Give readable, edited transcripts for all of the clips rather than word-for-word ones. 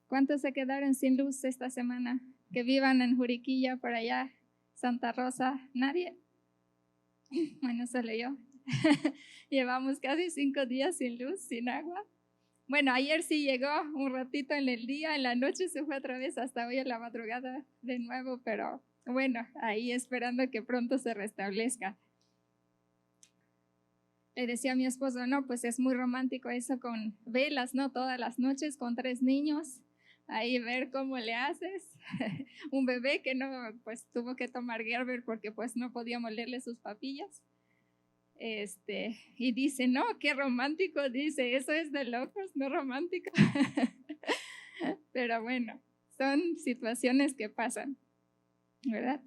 ¿Cuántos se quedaron sin luz esta semana? Que vivan en Juriquilla, por allá, Santa Rosa. ¿Nadie? Bueno, solo yo. Llevamos casi 5 días sin luz, sin agua. Bueno, ayer sí llegó un ratito en el día, en la noche se fue otra vez, hasta hoy en la madrugada de nuevo, pero bueno, ahí esperando que pronto se restablezca. Le decía a mi esposo, no, pues es muy romántico eso con velas, ¿no? Todas las noches con 3 niños, ahí ver cómo le haces. Un bebé que no, pues tuvo que tomar Gerber porque pues no podía molerle sus papillas. Y dice, no, qué romántico, dice, eso es de locos, no romántico. Pero bueno, son situaciones que pasan, ¿verdad?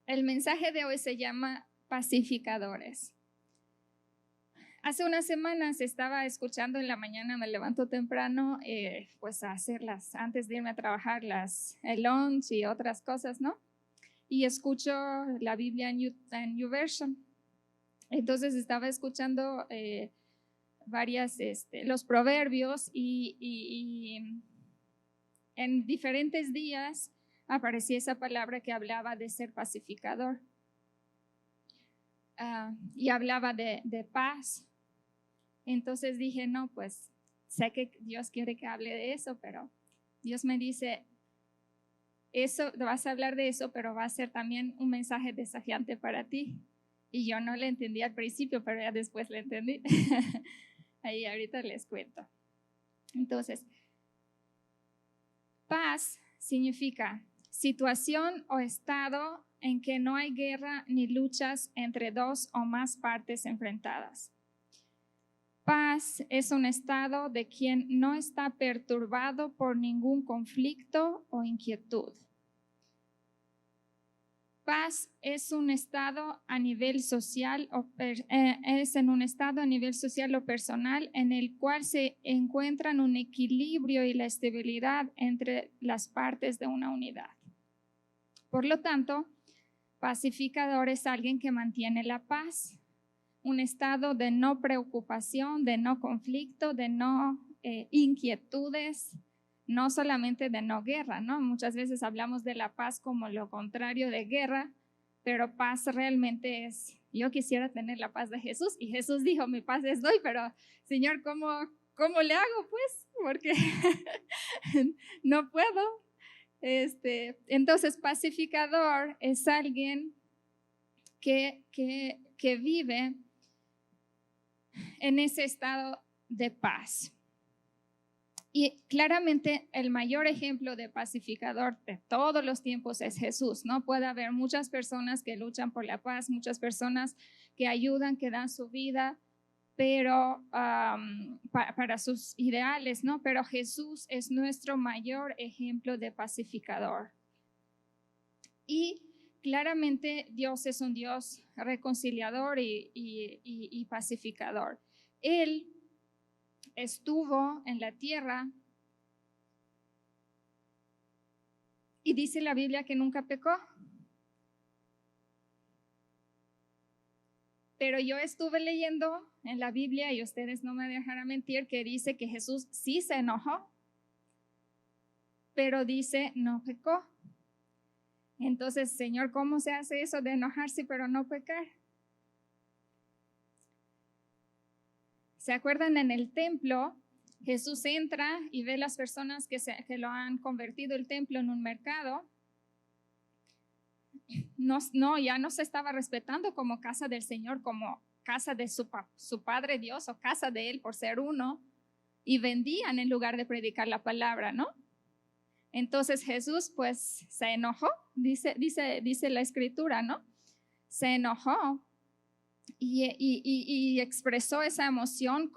El mensaje de hoy se llama pacificadores. Hace unas semanas estaba escuchando en la mañana, me levanto temprano, pues a hacer antes de irme a trabajar, el lunch y otras cosas, ¿no? Y escucho la Biblia en YouVersion. Entonces estaba escuchando los proverbios y en diferentes días aparecía esa palabra que hablaba de ser pacificador. Y hablaba de paz. Entonces dije, no, pues sé que Dios quiere que hable de eso, pero Dios me dice, eso, vas a hablar de eso, pero va a ser también un mensaje desafiante para ti. Y yo no le entendí al principio, pero ya después le entendí. Ahí ahorita les cuento. Entonces, paz significa situación o estado en que no hay guerra ni luchas entre 2 o más partes enfrentadas. Paz es un estado de quien no está perturbado por ningún conflicto o inquietud. Paz es un estado a nivel social o personal en el cual se encuentran un equilibrio y la estabilidad entre las partes de una unidad. Por lo tanto, pacificador es alguien que mantiene la paz, un estado de no preocupación, de no conflicto, de no inquietudes, no solamente de no guerra, ¿no? Muchas veces hablamos de la paz como lo contrario de guerra, pero paz realmente es, yo quisiera tener la paz de Jesús, y Jesús dijo, mi paz les doy, pero Señor, ¿cómo le hago pues? Porque no puedo. Entonces, pacificador es alguien que vive en ese estado de paz. Y claramente el mayor ejemplo de pacificador de todos los tiempos es Jesús, ¿no? Puede haber muchas personas que luchan por la paz, muchas personas que ayudan, que dan su vida, pero para sus ideales, ¿no? Pero Jesús es nuestro mayor ejemplo de pacificador. Y claramente Dios es un Dios reconciliador y pacificador. Él estuvo en la tierra y dice la Biblia que nunca pecó. Pero yo estuve leyendo en la Biblia, y ustedes no me dejarán mentir, que dice que Jesús sí se enojó, pero dice no pecó. Entonces, Señor, ¿cómo se hace eso de enojarse pero no pecar? ¿Se acuerdan en el templo? Jesús entra y ve las personas que lo han convertido el templo en un mercado. Ya no se estaba respetando como casa del Señor, como casa de su Padre Dios o casa de Él por ser uno, y vendían en lugar de predicar la palabra, ¿no? Entonces Jesús pues se enojó, dice la escritura, ¿no? Se enojó y expresó esa emoción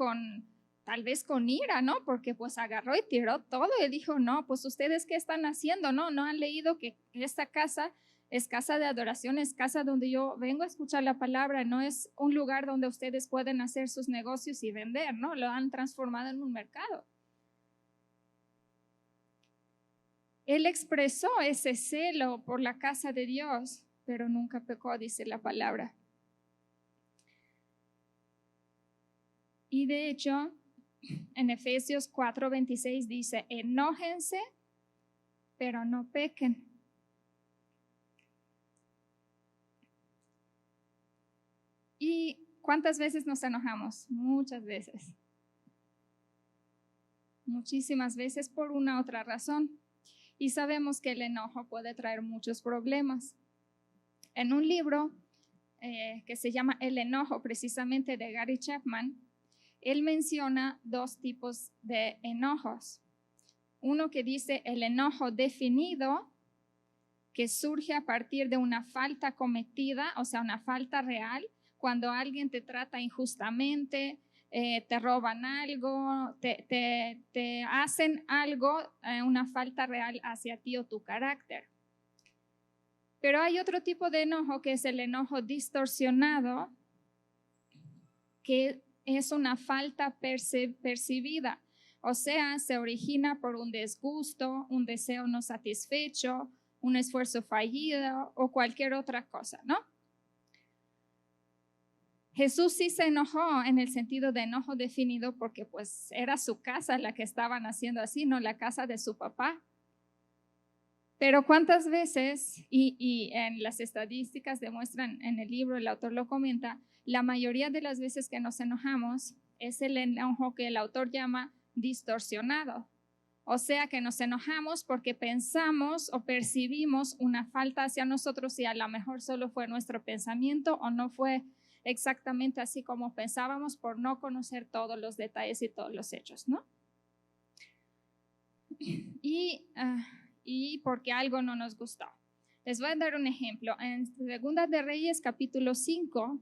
tal vez con ira, ¿no? Porque pues agarró y tiró todo y dijo, no, pues ustedes ¿qué están haciendo? No han leído que esta casa es casa de adoración, es casa donde yo vengo a escuchar la palabra, no es un lugar donde ustedes pueden hacer sus negocios y vender, ¿no? Lo han transformado en un mercado. Él expresó ese celo por la casa de Dios, pero nunca pecó, dice la palabra. Y de hecho, en Efesios 4:26 dice, enójense, pero no pequen. ¿Y cuántas veces nos enojamos? Muchas veces. Muchísimas veces por una u otra razón. Y sabemos que el enojo puede traer muchos problemas. En un libro que se llama El enojo, precisamente de Gary Chapman, él menciona dos tipos de enojos. Uno que dice el enojo definido, que surge a partir de una falta cometida, o sea, una falta real, cuando alguien te trata injustamente, te roban algo, te hacen algo, una falta real hacia ti o tu carácter. Pero hay otro tipo de enojo que es el enojo distorsionado, que es una falta percibida. O sea, se origina por un disgusto, un deseo no satisfecho, un esfuerzo fallido o cualquier otra cosa, ¿no? Jesús sí se enojó en el sentido de enojo definido porque pues era su casa la que estaban haciendo así, no la casa de su papá. Pero cuántas veces, y en las estadísticas demuestran, en el libro el autor lo comenta, la mayoría de las veces que nos enojamos es el enojo que el autor llama distorsionado. O sea que nos enojamos porque pensamos o percibimos una falta hacia nosotros y a lo mejor solo fue nuestro pensamiento o no fue exactamente así como pensábamos por no conocer todos los detalles y todos los hechos, ¿no? Y porque algo no nos gustó. Les voy a dar un ejemplo. En Segunda de Reyes, capítulo 5,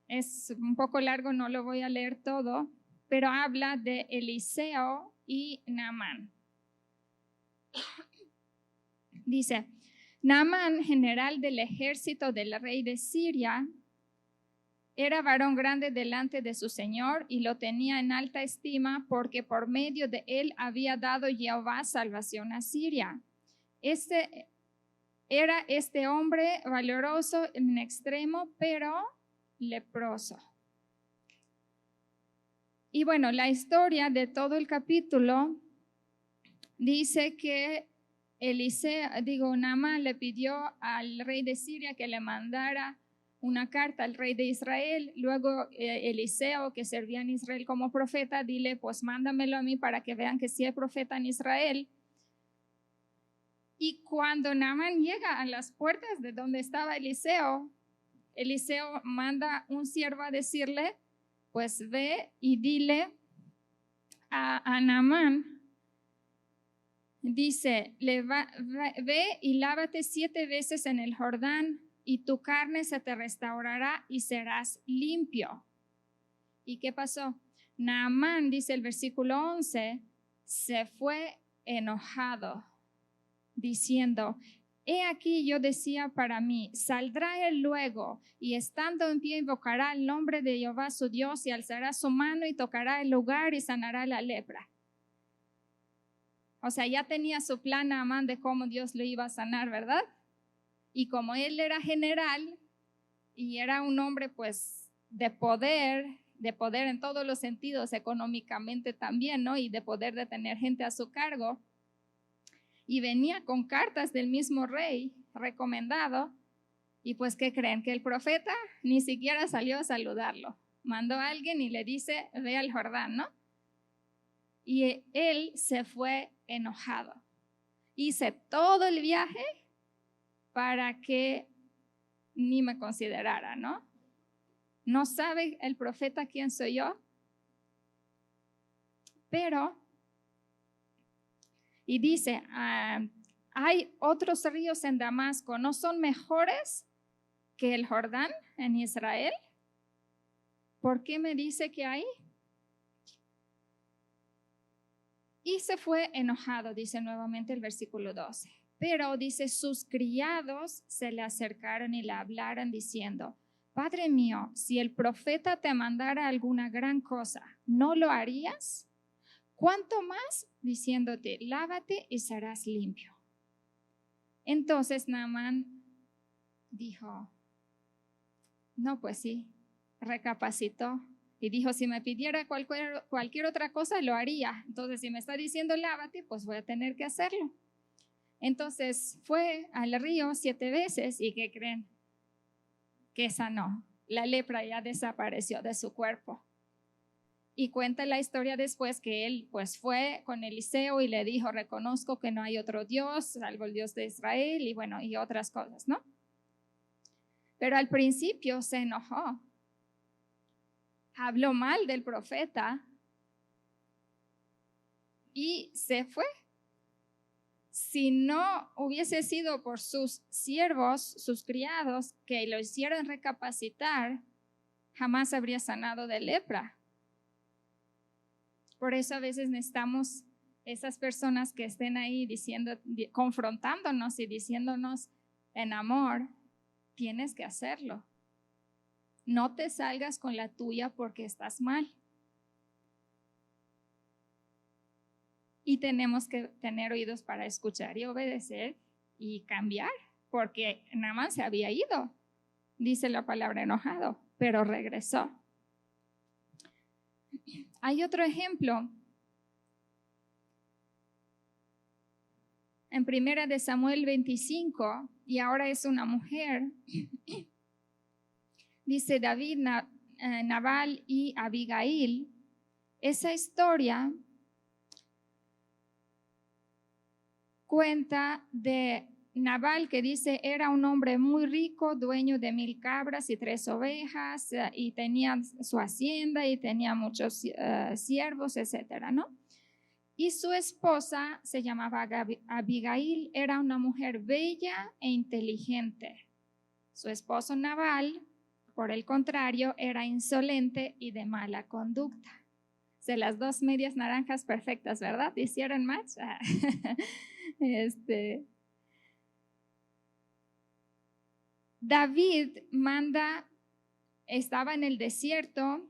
es un poco largo, no lo voy a leer todo, pero habla de Eliseo y Naamán. Dice, Naamán, general del ejército del rey de Siria, era varón grande delante de su señor y lo tenía en alta estima porque por medio de él había dado Jehová salvación a Siria. Era este hombre valeroso en extremo, pero leproso. Y bueno, la historia de todo el capítulo dice que Naamán le pidió al rey de Siria que le mandara una carta al rey de Israel. Luego Eliseo, que servía en Israel como profeta, dile, pues mándamelo a mí para que vean que sí hay profeta en Israel. Y cuando Naamán llega a las puertas de donde estaba Eliseo, Eliseo manda un siervo a decirle, pues ve y dile a Naamán, dice, ve y lávate 7 veces en el Jordán y tu carne se te restaurará y serás limpio. ¿Y qué pasó? Naamán, dice el versículo 11, se fue enojado, diciendo, he aquí yo decía para mí, saldrá él luego y estando en pie invocará el nombre de Jehová su Dios y alzará su mano y tocará el lugar y sanará la lepra. O sea, ya tenía su plan Naamán de cómo Dios lo iba a sanar, ¿verdad? Y como él era general y era un hombre pues de poder en todos los sentidos, económicamente también, ¿no? Y de poder de tener gente a su cargo. Y venía con cartas del mismo rey recomendado. Y pues, ¿qué creen? Que el profeta ni siquiera salió a saludarlo. Mandó a alguien y le dice, ve al Jordán, ¿no? Y él se fue enojado. Hice todo el viaje para que ni me considerara, ¿no? ¿No sabe el profeta quién soy yo? Pero, y dice, hay otros ríos en Damasco, ¿no son mejores que el Jordán en Israel? ¿Por qué me dice que hay? Y se fue enojado, dice nuevamente el versículo 12. Pero dice, sus criados se le acercaron y le hablaron diciendo, Padre mío, si el profeta te mandara alguna gran cosa, ¿no lo harías? ¿Cuánto más? Diciéndote, lávate y serás limpio. Entonces Naamán dijo, no, pues sí, recapacitó Y dijo, si me pidiera cualquier otra cosa, lo haría. Entonces, si me está diciendo lávate, pues voy a tener que hacerlo. Entonces, fue al río 7 veces y ¿qué creen? Que sanó. La lepra ya desapareció de su cuerpo. Y cuenta la historia después que él pues fue con Eliseo y le dijo, reconozco que no hay otro Dios, salvo el Dios de Israel y bueno, y otras cosas, ¿no? Pero al principio se enojó, habló mal del profeta y se fue. Si no hubiese sido por sus siervos, sus criados, que lo hicieron recapacitar, jamás habría sanado de lepra. Por eso a veces necesitamos esas personas que estén ahí diciendo, confrontándonos y diciéndonos en amor, tienes que hacerlo. No te salgas con la tuya porque estás mal. Y tenemos que tener oídos para escuchar y obedecer y cambiar, porque Naamán se había ido, dice la palabra enojado, pero regresó. Hay otro ejemplo en 1 de Samuel 25, y ahora es una mujer. Dice David, Nabal y Abigail. Esa historia cuenta de Nabal, que dice era un hombre muy rico, dueño de 1000 cabras y 3 ovejas, y tenía su hacienda y tenía muchos siervos, etcétera, ¿no? Y su esposa se llamaba Abigail, era una mujer bella e inteligente. Su esposo Nabal, por el contrario, era insolente y de mala conducta. O sea, las dos medias naranjas perfectas, ¿verdad? ¿Hicieron match? David estaba en el desierto,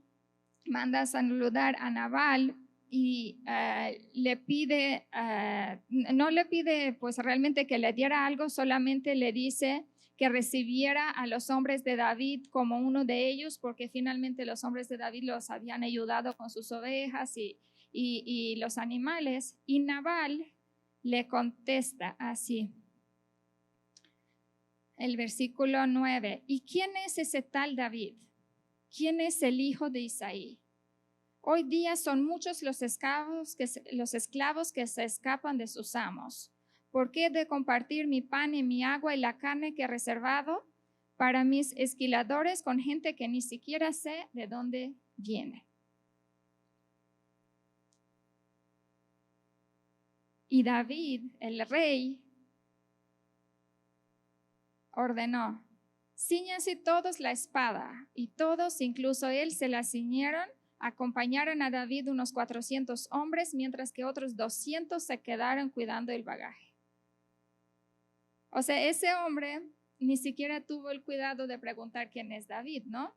manda a saludar a Nabal y le pide, no le pide pues realmente que le diera algo, solamente le dice que recibiera a los hombres de David como uno de ellos, porque finalmente los hombres de David los habían ayudado con sus ovejas y los animales. Y Nabal le contesta así. El versículo 9, ¿y quién es ese tal David? ¿Quién es el hijo de Isaí? Hoy día son muchos los esclavos que se escapan de sus amos. ¿Por qué he de compartir mi pan y mi agua y la carne que he reservado para mis esquiladores con gente que ni siquiera sé de dónde viene? Y David, el rey, ordenó, cíñanse todos la espada, y todos, incluso él, se la ciñeron. Acompañaron a David unos 400 hombres, mientras que otros 200 se quedaron cuidando el bagaje. O sea, ese hombre ni siquiera tuvo el cuidado de preguntar quién es David, ¿no?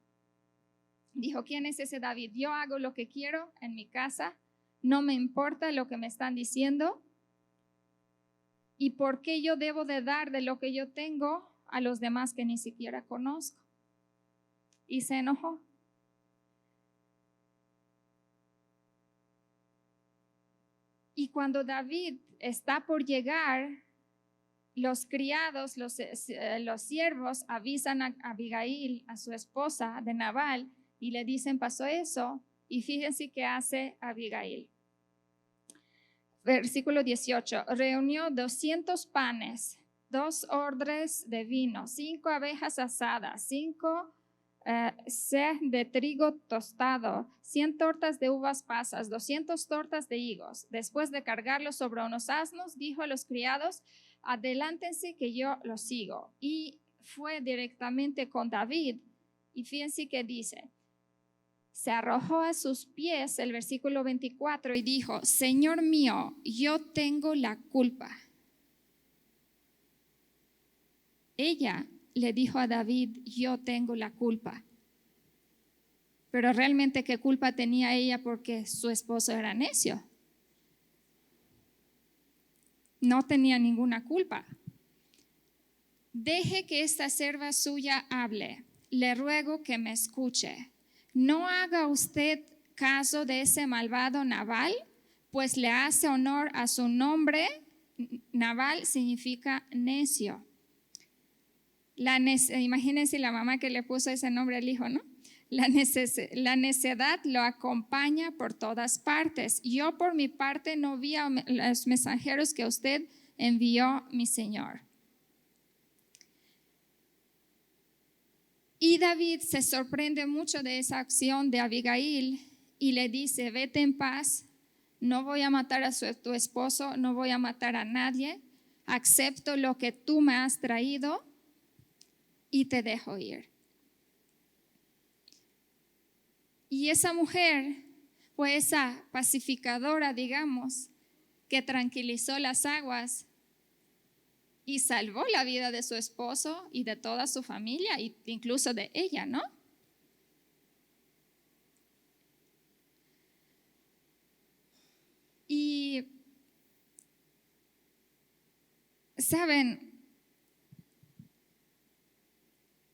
Dijo, ¿quién es ese David? Yo hago lo que quiero en mi casa, no me importa lo que me están diciendo. ¿Y por qué yo debo de dar de lo que yo tengo a los demás que ni siquiera conozco? Y se enojó. Y cuando David está por llegar, los criados, los siervos avisan a Abigail, a su esposa de Nabal, y le dicen, pasó eso, y fíjense qué hace Abigail. Versículo 18, reunió 200 panes, 2 odres de vino, 5 abejas asadas, 5 seh de trigo tostado, 100 tortas de uvas pasas, 200 tortas de higos. Después de cargarlos sobre unos asnos, dijo a los criados, adelántense que yo los sigo. Y fue directamente con David. Y fíjense que dice, se arrojó a sus pies, el versículo 24, y dijo, Señor mío, yo tengo la culpa. Ella le dijo a David, yo tengo la culpa. Pero realmente, ¿qué culpa tenía ella? Porque su esposo era necio. No tenía ninguna culpa. Deje que esta sierva suya hable. Le ruego que me escuche. no haga usted caso de ese malvado Nabal, pues le hace honor a su nombre. Nabal significa necio. Imagínense la mamá que le puso ese nombre al hijo, ¿no? La necedad lo acompaña por todas partes. Yo por mi parte no vi a los mensajeros que usted envió, mi señor. Y David se sorprende mucho de esa acción de Abigail y le dice, vete en paz, no voy a matar a tu esposo, no voy a matar a nadie, acepto lo que tú me has traído y te dejo ir. Y esa mujer fue esa pacificadora, digamos, que tranquilizó las aguas y salvó la vida de su esposo y de toda su familia, e incluso de ella, ¿no? Y, ¿saben?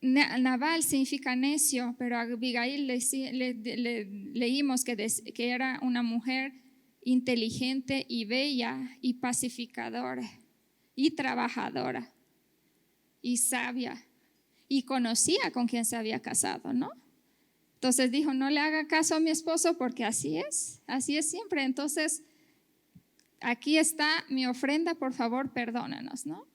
Nabal significa necio, pero a Abigail leímos que era una mujer inteligente y bella y pacificadora y trabajadora y sabia y conocía con quién se había casado, ¿no? Entonces dijo, no le haga caso a mi esposo porque así es siempre. Entonces, aquí está mi ofrenda, por favor, perdónanos, ¿no?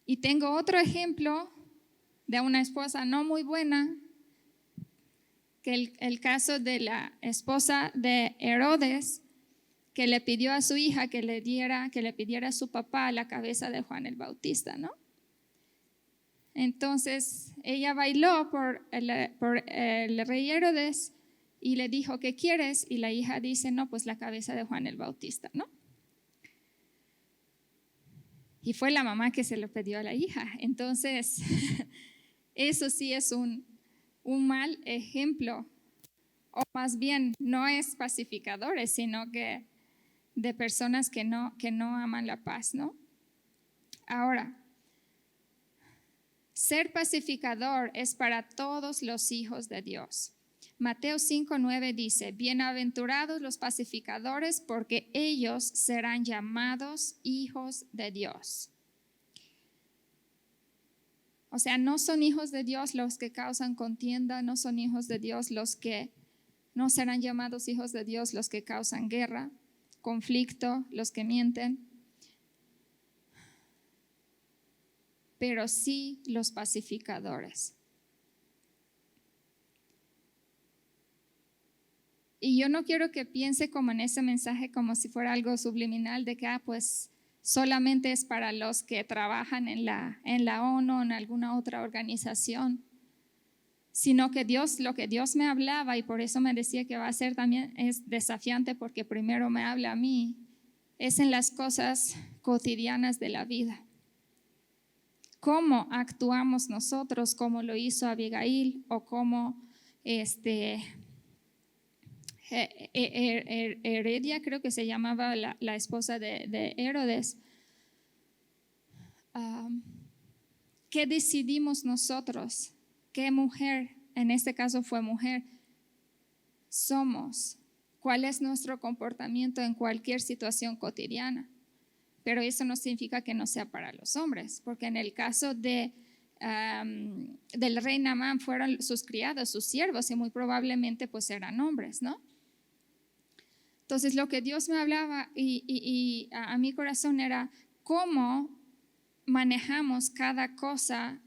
Y tengo otro ejemplo de una esposa no muy buena, que el caso de la esposa de Herodes, que le pidió a su hija que le pidiera a su papá la cabeza de Juan el Bautista, ¿no? Entonces ella bailó por el rey Herodes y le dijo, ¿qué quieres? Y la hija dice, no, pues la cabeza de Juan el Bautista, ¿no? Y fue la mamá que se lo pidió a la hija. Entonces, eso sí es un mal ejemplo, o más bien no es pacificadores, sino que de personas que no aman la paz, ¿no? Ahora, ser pacificador es para todos los hijos de Dios. Mateo 5:9 dice, bienaventurados los pacificadores, porque ellos serán llamados hijos de Dios. O sea, no son hijos de Dios los que causan contienda, no son hijos de Dios no serán llamados hijos de Dios los que causan guerra, conflicto, los que mienten, pero sí los pacificadores. Y yo no quiero que piense como en ese mensaje como si fuera algo subliminal de que, pues solamente es para los que trabajan en la ONU o en alguna otra organización, sino que lo que Dios me hablaba, y por eso me decía que va a ser también, es desafiante porque primero me habla a mí, es en las cosas cotidianas de la vida. ¿Cómo actuamos nosotros? ¿Cómo lo hizo Abigail? ¿O cómo Heredia, creo que se llamaba la esposa de Herodes? ¿Qué decidimos nosotros? ¿Qué mujer, en este caso fue mujer, somos? ¿Cuál es nuestro comportamiento en cualquier situación cotidiana? Pero eso no significa que no sea para los hombres, porque en el caso del rey Naamán fueron sus criados, sus siervos, y muy probablemente pues eran hombres, ¿no? Entonces lo que Dios me hablaba y a mi corazón era cómo manejamos cada cosa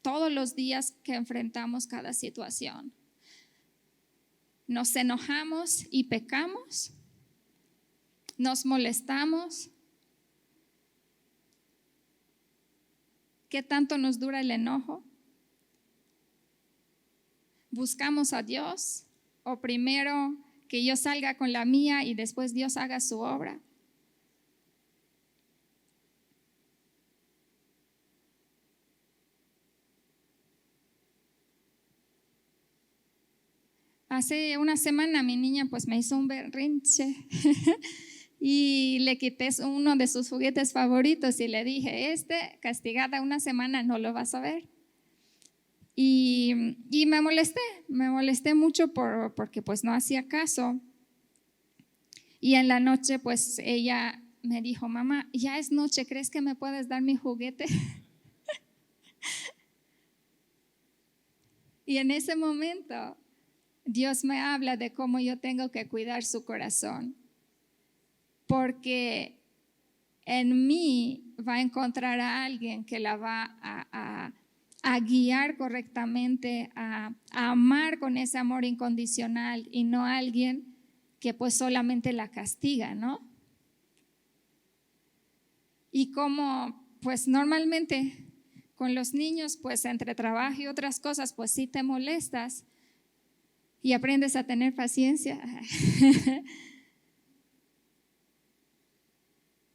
todos los días que enfrentamos cada situación. Nos enojamos y pecamos, nos molestamos. ¿Qué tanto nos dura el enojo? ¿Buscamos a Dios? ¿O primero que yo salga con la mía y después Dios haga su obra? Hace una semana mi niña pues me hizo un berrinche y le quité uno de sus juguetes favoritos y le dije, castigada una semana no lo vas a ver. Y me molesté mucho porque pues no hacía caso. Y en la noche pues ella me dijo, mamá, ya es noche, ¿crees que me puedes dar mi juguete? Y en ese momento Dios me habla de cómo yo tengo que cuidar su corazón, porque en mí va a encontrar a alguien que la va a guiar correctamente, a amar con ese amor incondicional, y no a alguien que pues solamente la castiga, ¿no? Y como pues normalmente con los niños, pues entre trabajo y otras cosas, pues sí te molestas y aprendes a tener paciencia.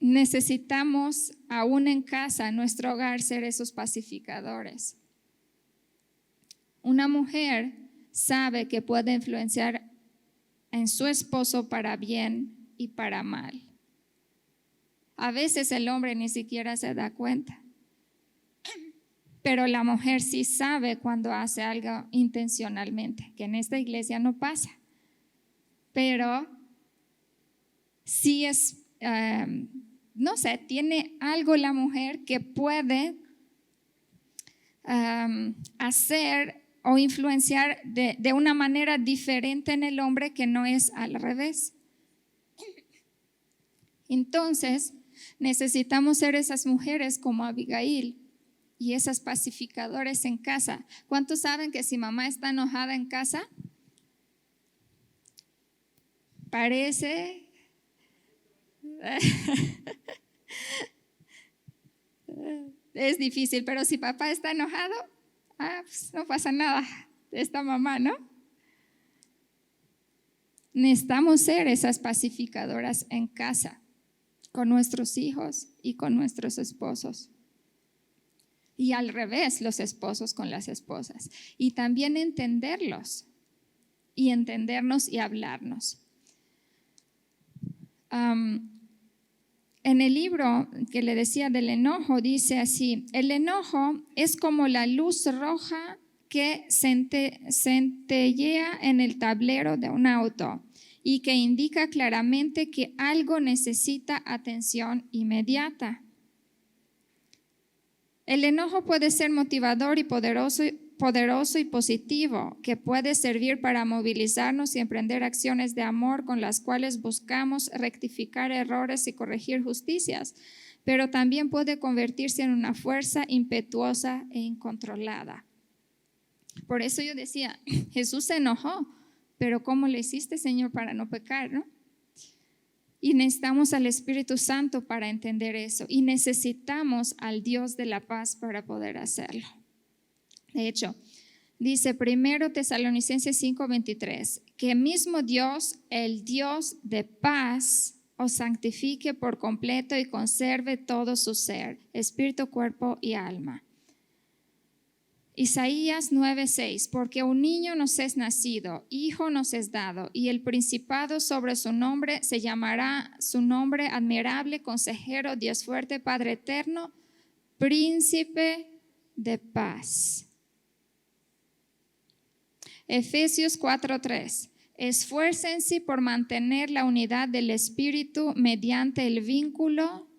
Necesitamos, aún en casa, en nuestro hogar, ser esos pacificadores. Una mujer sabe que puede influenciar en su esposo para bien y para mal. A veces el hombre ni siquiera se da cuenta, pero la mujer sí sabe cuando hace algo intencionalmente, que en esta iglesia no pasa, pero sí es, no sé, tiene algo la mujer que puede hacer o influenciar de una manera diferente en el hombre, que no es al revés. Entonces, necesitamos ser esas mujeres como Abigail y esas pacificadores en casa. ¿Cuántos saben que si mamá está enojada en casa, parece es difícil, pero si papá está enojado, pues no pasa nada, está mamá, ¿no? Necesitamos ser esas pacificadoras en casa, con nuestros hijos y con nuestros esposos. Y al revés, los esposos con las esposas. Y también entenderlos y entendernos y hablarnos. En el libro que le decía del enojo, dice así: el enojo es como la luz roja que centellea en el tablero de un auto y que indica claramente que algo necesita atención inmediata. El enojo puede ser motivador y poderoso y positivo, que puede servir para movilizarnos y emprender acciones de amor con las cuales buscamos rectificar errores y corregir justicias, pero también puede convertirse en una fuerza impetuosa e incontrolada. Por eso yo decía, Jesús se enojó, pero ¿cómo le hiciste, Señor, para no pecar, no? Y necesitamos al Espíritu Santo para entender eso, y necesitamos al Dios de la paz para poder hacerlo. De hecho, dice 1 Tesalonicenses 5:23, que mismo Dios, el Dios de paz, os santifique por completo y conserve todo su ser, espíritu, cuerpo y alma. Isaías 9:6, porque un niño nos es nacido, hijo nos es dado, y el principado sobre su nombre se llamará su nombre admirable, consejero, Dios fuerte, Padre eterno, príncipe de paz. Efesios 4:3, esfuércense por mantener la unidad del espíritu mediante el vínculo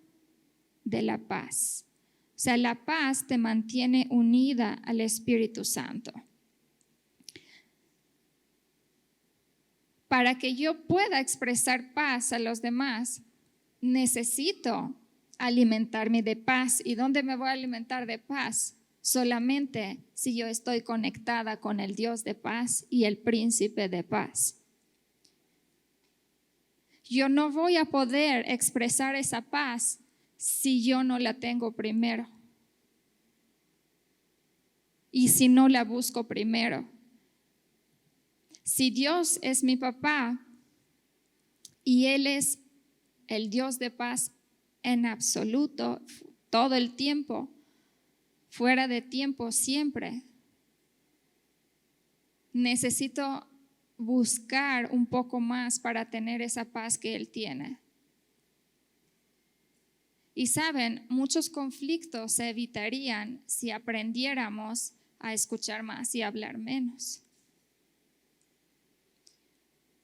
de la paz. O sea, la paz te mantiene unida al Espíritu Santo. Para que yo pueda expresar paz a los demás, necesito alimentarme de paz. ¿Y dónde me voy a alimentar de paz? Solamente si yo estoy conectada con el Dios de paz y el príncipe de paz. Yo no voy a poder expresar esa paz si yo no la tengo primero y si no la busco primero. Si Dios es mi papá y Él es el Dios de paz en absoluto, todo el tiempo, fuera de tiempo, siempre, necesito buscar un poco más para tener esa paz que Él tiene. Y saben, muchos conflictos se evitarían si aprendiéramos a escuchar más y hablar menos.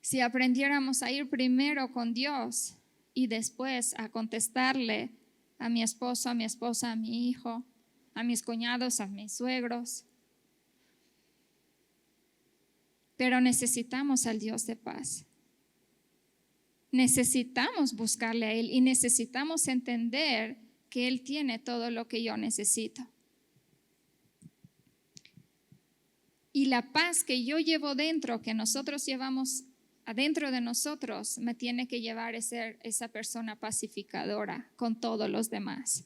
Si aprendiéramos a ir primero con Dios y después a contestarle a mi esposo, a mi esposa, a mi hijo, a mis cuñados, a mis suegros. Pero necesitamos al Dios de paz. Necesitamos buscarle a Él y necesitamos entender que Él tiene todo lo que yo necesito. Y la paz que yo llevo dentro, que nosotros llevamos adentro de nosotros, me tiene que llevar a ser esa persona pacificadora con todos los demás.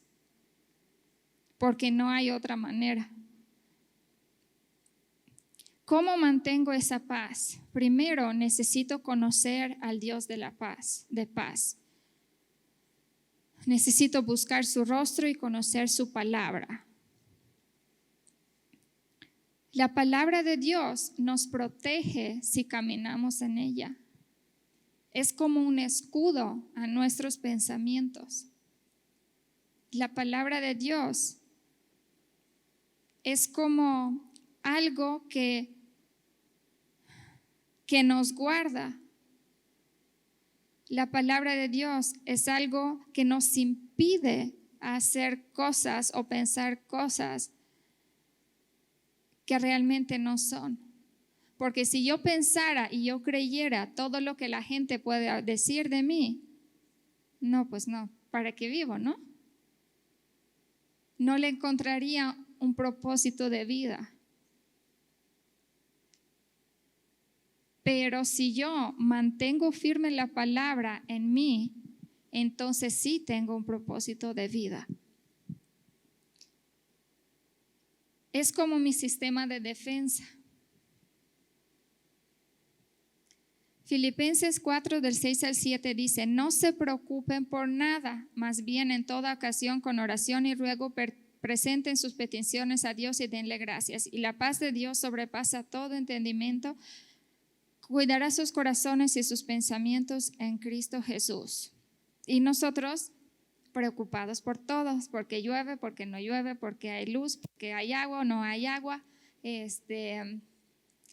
Porque no hay otra manera. ¿Cómo mantengo esa paz? Primero necesito conocer al Dios de la paz, de paz. Necesito buscar su rostro y conocer su palabra. La palabra de Dios nos protege si caminamos en ella. Es como un escudo a nuestros pensamientos. La palabra de Dios es como algo que nos guarda. La palabra de Dios es algo que nos impide hacer cosas o pensar cosas que realmente no son. Porque si yo pensara y yo creyera todo lo que la gente puede decir de mí, no, pues no, ¿para qué vivo, no? No le encontraría un propósito de vida. Pero si yo mantengo firme la palabra en mí, entonces sí tengo un propósito de vida. Es como mi sistema de defensa. Filipenses 4 del 6 al 7 dice, no se preocupen por nada, más bien en toda ocasión con oración y ruego presenten sus peticiones a Dios y denle gracias. Y la paz de Dios sobrepasa todo entendimiento, cuidará sus corazones y sus pensamientos en Cristo Jesús. Y nosotros preocupados por todos, porque llueve, porque no llueve, porque hay luz, porque hay agua o no hay agua,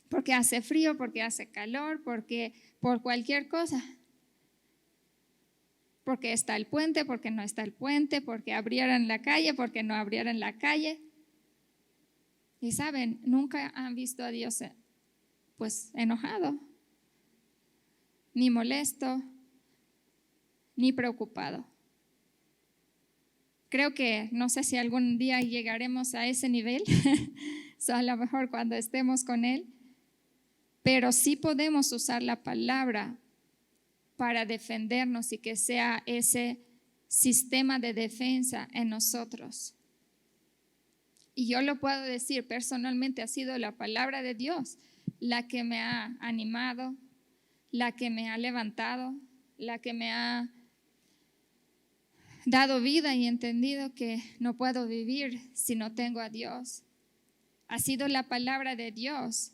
porque hace frío, porque hace calor, porque por cualquier cosa. Porque está el puente, porque no está el puente, porque abrieran la calle, porque no abrieran la calle. Y saben, nunca han visto a Dios pues enojado, ni molesto, ni preocupado. Creo que no sé si algún día llegaremos a ese nivel, a lo mejor cuando estemos con Él, pero sí podemos usar la palabra para defendernos y que sea ese sistema de defensa en nosotros. Y yo lo puedo decir personalmente, ha sido la palabra de Dios la que me ha animado, la que me ha levantado, la que me ha dado vida y entendido que no puedo vivir si no tengo a Dios. Ha sido la palabra de Dios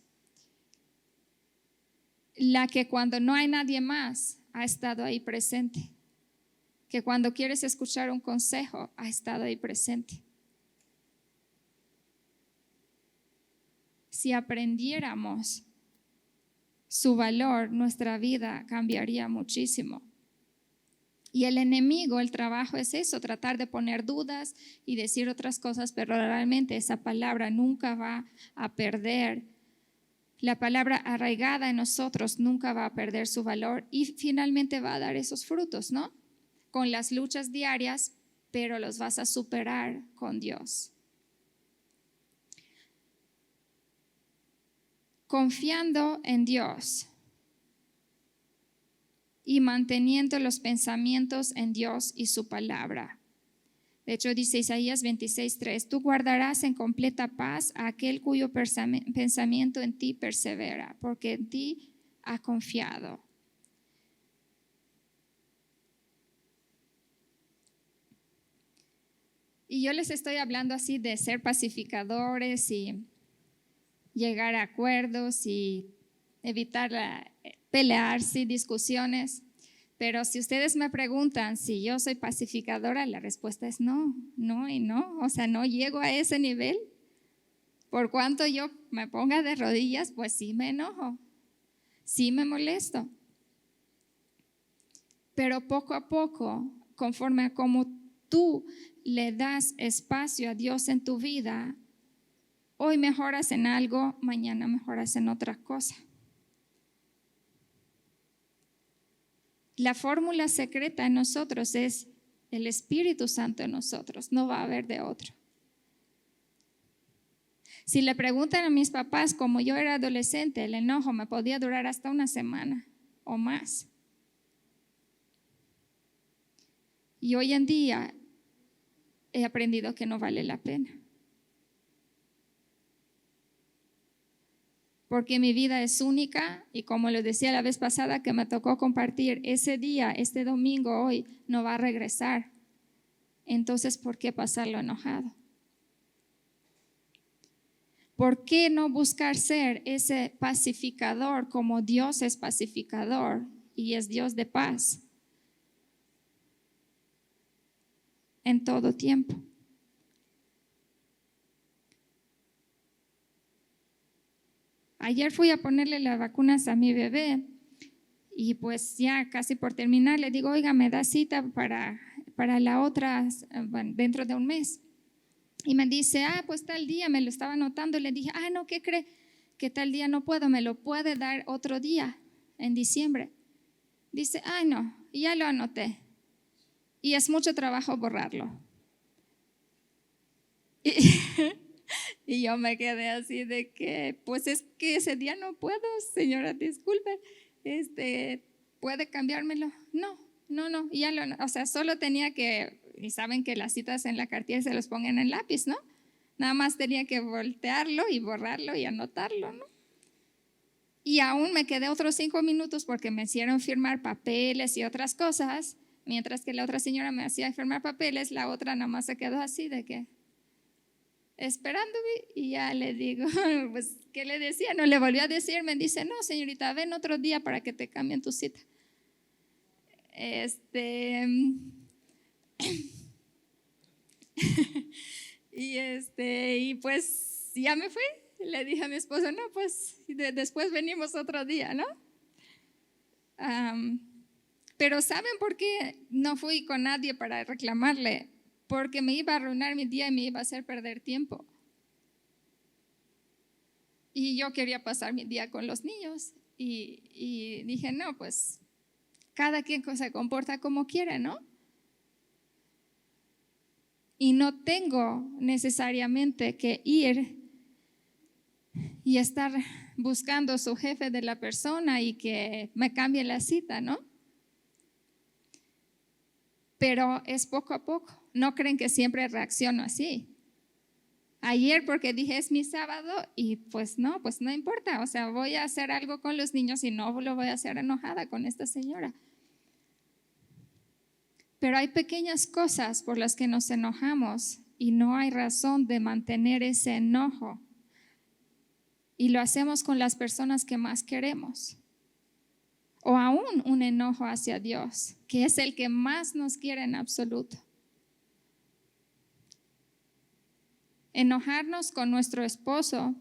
la que cuando no hay nadie más ha estado ahí presente, que cuando quieres escuchar un consejo ha estado ahí presente. Si aprendiéramos su valor, nuestra vida cambiaría muchísimo. Y el enemigo, el trabajo es eso, tratar de poner dudas y decir otras cosas, pero realmente esa palabra nunca va a perder. La palabra arraigada en nosotros nunca va a perder su valor y finalmente va a dar esos frutos, ¿no? Con las luchas diarias, pero los vas a superar con Dios. Confiando en Dios y manteniendo los pensamientos en Dios y su palabra. De hecho, dice Isaías 26:3, tú guardarás en completa paz a aquel cuyo pensamiento en ti persevera, porque en ti ha confiado. Y yo les estoy hablando así de ser pacificadores y llegar a acuerdos y evitar pelearse y discusiones. Pero si ustedes me preguntan si yo soy pacificadora, la respuesta es no, no y no. O sea, no llego a ese nivel Por cuanto yo me ponga de rodillas, pues sí me enojo, sí me molesto. Pero poco a poco, conforme a cómo tú le das espacio a Dios en tu vida, hoy mejoras en algo, mañana mejoras en otra cosa. La fórmula secreta en nosotros es el Espíritu Santo en nosotros, no va a haber de otro. Si le preguntan a mis papás, como yo era adolescente, el enojo me podía durar hasta una semana o más. Y hoy en día he aprendido que no vale la pena. Porque mi vida es única y como lo decía la vez pasada que me tocó compartir, ese día, este domingo hoy, no va a regresar. Entonces, ¿por qué pasarlo enojado? ¿Por qué no buscar ser ese pacificador como Dios es pacificador y es Dios de paz en todo tiempo? Ayer fui a ponerle las vacunas a mi bebé y pues ya casi por terminar le digo, oiga, me da cita para la otra dentro de un mes. Y me dice, pues tal día, me lo estaba anotando. Y le dije, no, ¿qué cree? Que tal día no puedo, me lo puede dar otro día, en diciembre. Dice, no, ya lo anoté. Y es mucho trabajo borrarlo. Y yo me quedé así de que, pues es que ese día no puedo, señora, disculpe, ¿puede cambiármelo? No, ya o sea, solo tenía que, y saben que las citas en la cartilla se los pongan en lápiz, ¿no? Nada más tenía que voltearlo y borrarlo y anotarlo, ¿no? Y aún me quedé otros 5 minutos porque me hicieron firmar papeles y otras cosas, mientras que la otra señora me hacía firmar papeles, la otra nada más se quedó así de que esperándome y ya le digo, pues, ¿qué le decía? No le volvió a decir, me dice, no, señorita, ven otro día para que te cambien tu cita. Y pues ya me fui, le dije a mi esposo, no, pues después venimos otro día, ¿no? Pero ¿saben por qué no fui con nadie para reclamarle? Porque me iba a arruinar mi día y me iba a hacer perder tiempo. Y yo quería pasar mi día con los niños y dije, no, pues cada quien se comporta como quiere, ¿no? Y no tengo necesariamente que ir y estar buscando su jefe de la persona y que me cambie la cita, ¿no? Pero es poco a poco. No creen que siempre reacciono así. Ayer porque dije es mi sábado y pues no importa. O sea, voy a hacer algo con los niños y no lo voy a hacer enojada con esta señora. Pero hay pequeñas cosas por las que nos enojamos y no hay razón de mantener ese enojo. Y lo hacemos con las personas que más queremos. O aún un enojo hacia Dios, que es el que más nos quiere en absoluto. Enojarnos con nuestro esposo.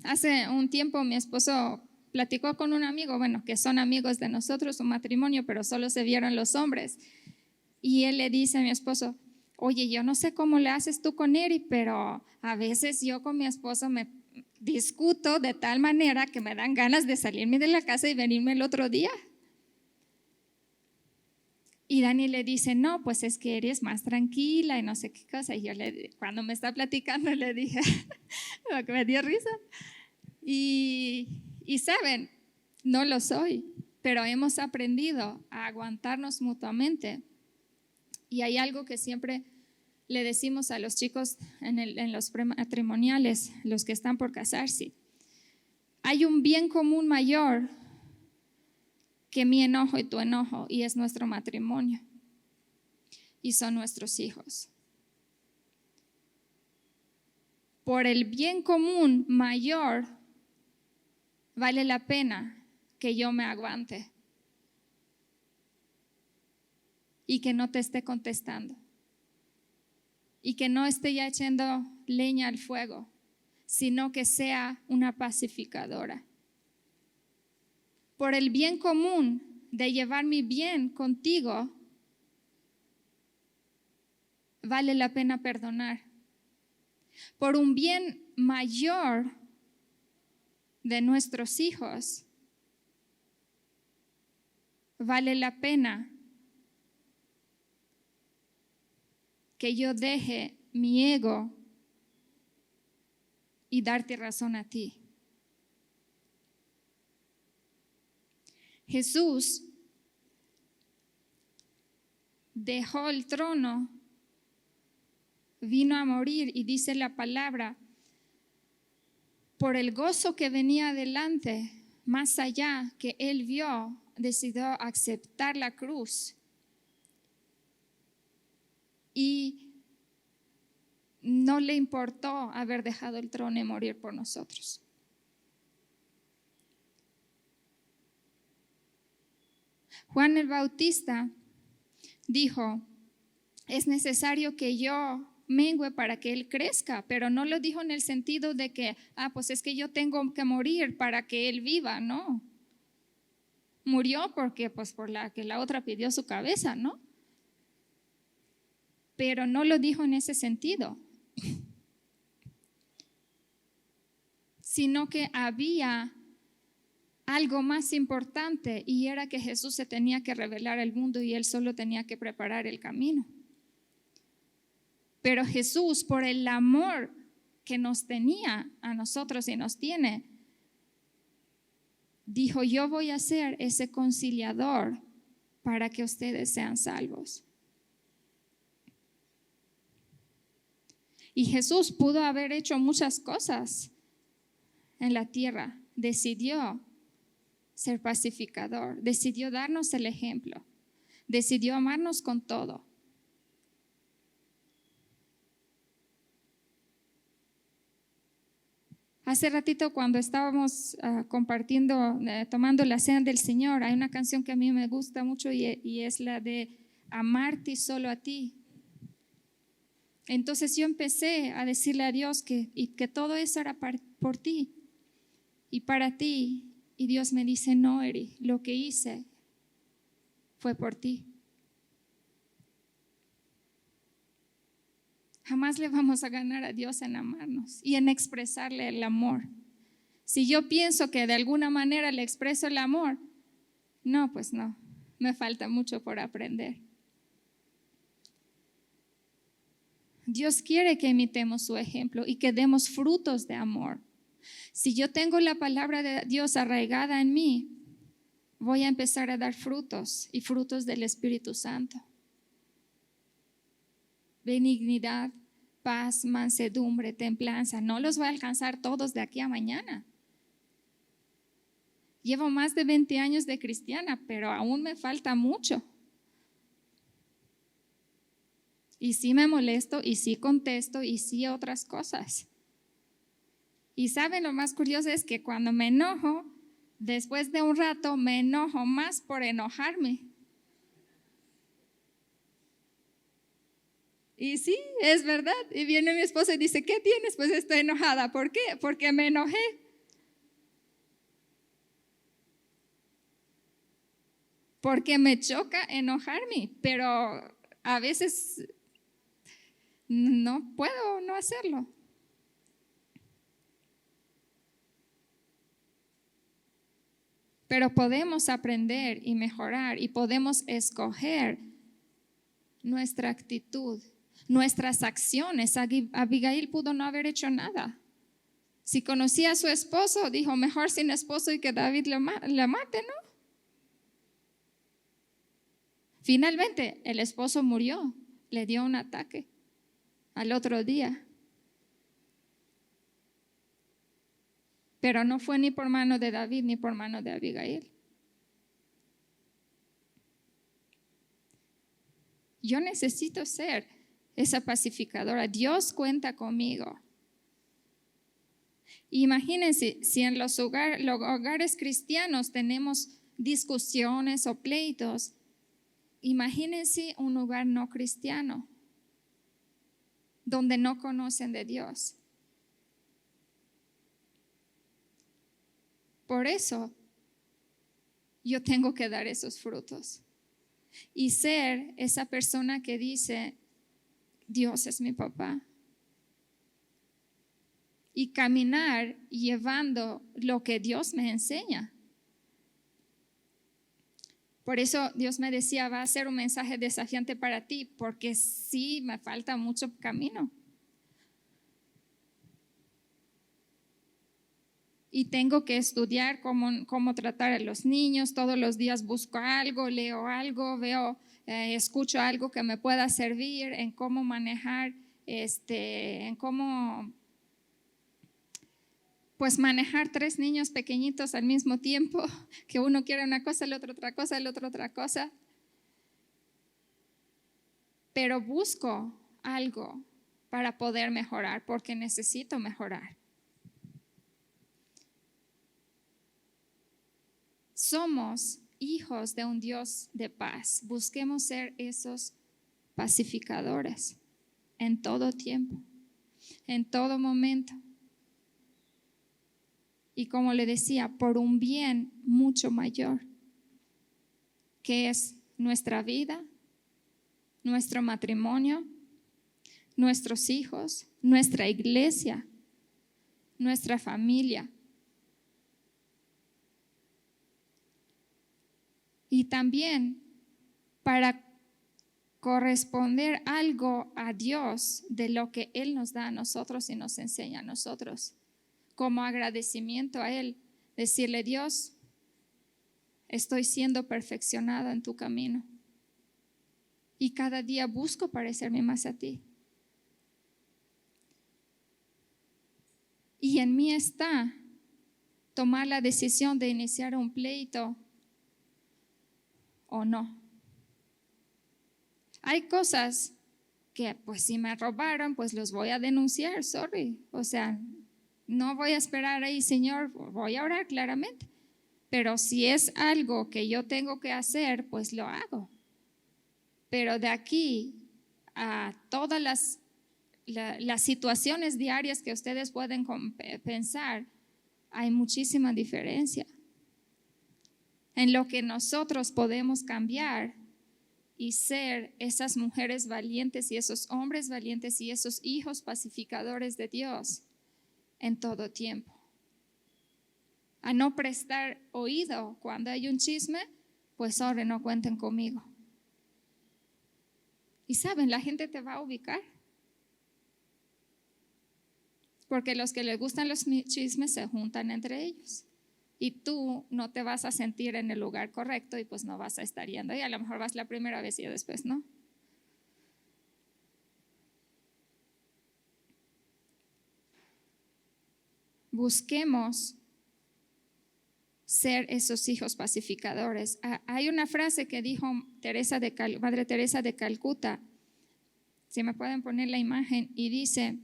Hace un tiempo mi esposo platicó con un amigo, que son amigos de nosotros, un matrimonio, pero solo se vieron los hombres. Y él le dice a mi esposo, oye, yo no sé cómo le haces tú con Eri, pero a veces yo con mi esposo me discuto de tal manera que me dan ganas de salirme de la casa y venirme el otro día. Y Dani le dice, no, pues es que eres más tranquila y no sé qué cosa. Y yo cuando me está platicando le dije, me dio risa. Y saben, no lo soy, pero hemos aprendido a aguantarnos mutuamente. Y hay algo que siempre le decimos a los chicos en los matrimoniales, los que están por casarse. Hay un bien común mayor que mi enojo y tu enojo, y es nuestro matrimonio. Y son nuestros hijos. Por el bien común mayor, vale la pena que yo me aguante y que no te esté contestando y que no esté ya echando leña al fuego, sino que sea una pacificadora. Por el bien común de llevar mi bien contigo, vale la pena perdonar. Por un bien mayor de nuestros hijos, vale la pena que yo deje mi ego y darte razón a ti. Jesús dejó el trono, vino a morir y dice la palabra, por el gozo que venía adelante, más allá que él vio, decidió aceptar la cruz y no le importó haber dejado el trono y morir por nosotros. Juan el Bautista dijo, es necesario que yo mengüe para que él crezca, pero no lo dijo en el sentido de que, pues es que yo tengo que morir para que él viva, no. Murió porque, pues por la que la otra pidió su cabeza, ¿no? Pero no lo dijo en ese sentido, sino que había algo más importante y era que Jesús se tenía que revelar al mundo y él solo tenía que preparar el camino. Pero Jesús, por el amor que nos tenía a nosotros y nos tiene, dijo, yo voy a ser ese conciliador para que ustedes sean salvos. Y Jesús pudo haber hecho muchas cosas en la tierra, decidió ser pacificador, decidió darnos el ejemplo, decidió amarnos con todo. Hace ratito cuando estábamos compartiendo, tomando la cena del Señor, hay una canción que a mí me gusta mucho y es la de amarte y solo a ti. Entonces yo empecé a decirle a Dios que todo eso era por ti y para ti. Y Dios me dice, no, Eri, lo que hice fue por ti. Jamás le vamos a ganar a Dios en amarnos y en expresarle el amor. Si yo pienso que de alguna manera le expreso el amor, no, pues no, me falta mucho por aprender. Dios quiere que imitemos su ejemplo y que demos frutos de amor. Si yo tengo la palabra de Dios arraigada en mí, voy a empezar a dar frutos y frutos del Espíritu Santo. Benignidad, paz, mansedumbre, templanza. No los voy a alcanzar todos de aquí a mañana. Llevo más de 20 años de cristiana, pero aún me falta mucho. Y sí me molesto, y sí contesto, y sí otras cosas. Y saben, lo más curioso es que cuando me enojo, después de un rato me enojo más por enojarme. Y sí, es verdad. Y viene mi esposo y dice, ¿qué tienes? Pues estoy enojada. ¿Por qué? Porque me enojé. Porque me choca enojarme, pero a veces no puedo no hacerlo. Pero podemos aprender y mejorar y podemos escoger nuestra actitud, nuestras acciones. Abigail pudo no haber hecho nada. Si conocía a su esposo, dijo, mejor sin esposo y que David la mate, ¿no? Finalmente, el esposo murió, le dio un ataque al otro día. Pero no fue ni por mano de David ni por mano de Abigail. Yo necesito ser esa pacificadora. Dios cuenta conmigo. Imagínense si en los hogares cristianos tenemos discusiones o pleitos. Imagínense un hogar no cristiano. donde no conocen de Dios. Por eso yo tengo que dar esos frutos y ser esa persona que dice, Dios es mi papá. Y caminar llevando lo que Dios me enseña. Por eso Dios me decía, va a ser un mensaje desafiante para ti, porque sí me falta mucho camino. Y tengo que estudiar cómo tratar a los niños. Todos los días busco algo, leo algo, escucho algo que me pueda servir en cómo manejar, en cómo pues manejar 3 niños pequeñitos al mismo tiempo, que uno quiere una cosa, el otro otra cosa, el otro otra cosa. Pero busco algo para poder mejorar, porque necesito mejorar. Somos hijos de un Dios de paz. Busquemos ser esos pacificadores en todo tiempo, en todo momento. Y como le decía, por un bien mucho mayor, que es nuestra vida, nuestro matrimonio, nuestros hijos, nuestra iglesia, nuestra familia. Y también para corresponder algo a Dios de lo que Él nos da a nosotros y nos enseña a nosotros. Como agradecimiento a Él, decirle, Dios, estoy siendo perfeccionada en tu camino y cada día busco parecerme más a ti. Y en mí está tomar la decisión de iniciar un pleito o no. Hay cosas que pues si me robaron, pues los voy a denunciar, sorry. O sea, no voy a esperar ahí, Señor, voy a orar claramente. Pero si es algo que yo tengo que hacer, pues lo hago. Pero de aquí a todas las situaciones diarias que ustedes pueden pensar, hay muchísima diferencia en lo que nosotros podemos cambiar y ser esas mujeres valientes y esos hombres valientes y esos hijos pacificadores de Dios en todo tiempo. A no prestar oído cuando hay un chisme, pues ahora no cuenten conmigo. Y saben, la gente te va a ubicar. Porque los que les gustan los chismes se juntan entre ellos. Y tú no te vas a sentir en el lugar correcto y pues no vas a estar yendo ahí. A lo mejor vas la primera vez y después no. Busquemos ser esos hijos pacificadores. Hay una frase que dijo Madre Teresa de Calcuta, si me pueden poner la imagen, y dice,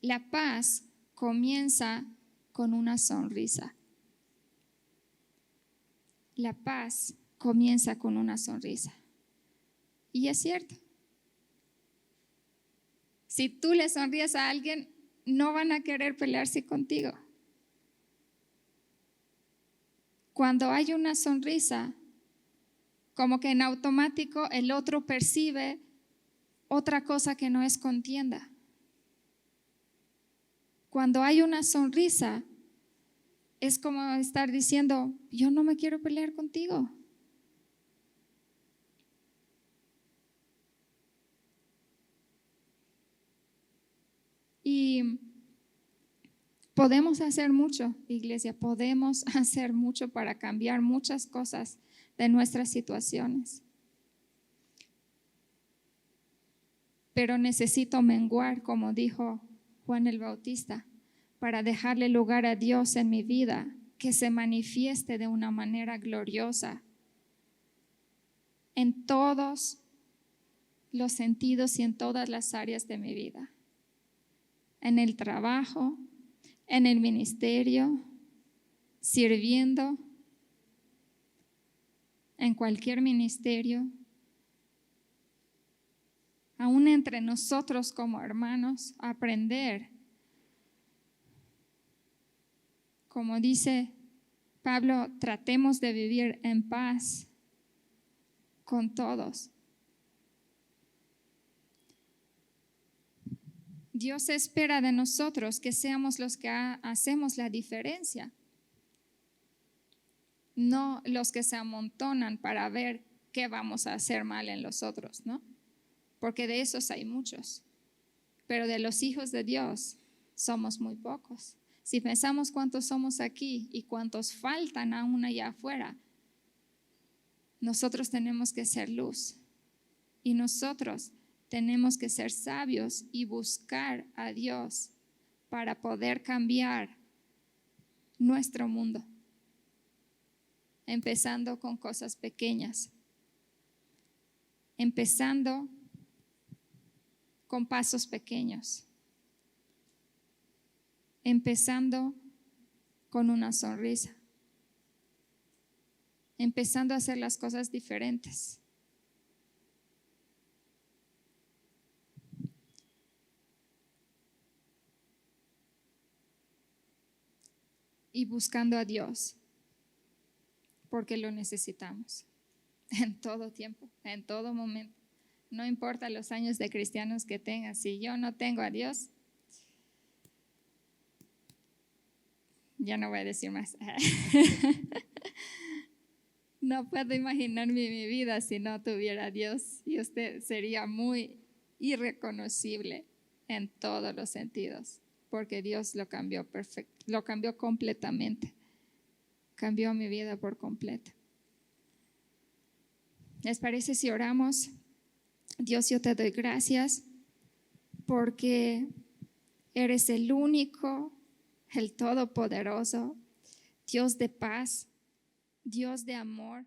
la paz comienza con una sonrisa. La paz comienza con una sonrisa. Y es cierto. Si tú le sonríes a alguien, no van a querer pelearse contigo. Cuando hay una sonrisa, como que en automático el otro percibe otra cosa que no es contienda. Cuando hay una sonrisa, es como estar diciendo, yo no me quiero pelear contigo. Y podemos hacer mucho, iglesia, podemos hacer mucho para cambiar muchas cosas de nuestras situaciones. Pero necesito menguar, como dijo Juan el Bautista, para dejarle lugar a Dios en mi vida, que se manifieste de una manera gloriosa en todos los sentidos y en todas las áreas de mi vida. En el trabajo, en el ministerio, sirviendo, en cualquier ministerio. aún entre nosotros como hermanos, aprender. Como dice Pablo, tratemos de vivir en paz con todos. Dios espera de nosotros que seamos los que hacemos la diferencia, no los que se amontonan para ver qué vamos a hacer mal en los otros, ¿no? Porque de esos hay muchos, pero de los hijos de Dios somos muy pocos. Si pensamos cuántos somos aquí y cuántos faltan aún allá afuera, nosotros tenemos que ser luz y nosotros tenemos que ser sabios y buscar a Dios para poder cambiar nuestro mundo, empezando con cosas pequeñas, empezando con pasos pequeños, empezando con una sonrisa, empezando a hacer las cosas diferentes. Y buscando a Dios, porque lo necesitamos en todo tiempo, en todo momento. No importa los años de cristianos que tengas, si yo no tengo a Dios, ya no voy a decir más. No puedo imaginarme mi vida si no tuviera a Dios, y usted sería muy irreconocible en todos los sentidos, porque Dios lo cambió lo cambió completamente, cambió mi vida por completo. ¿Les parece si oramos? Dios, yo te doy gracias porque eres el único, el todopoderoso, Dios de paz, Dios de amor.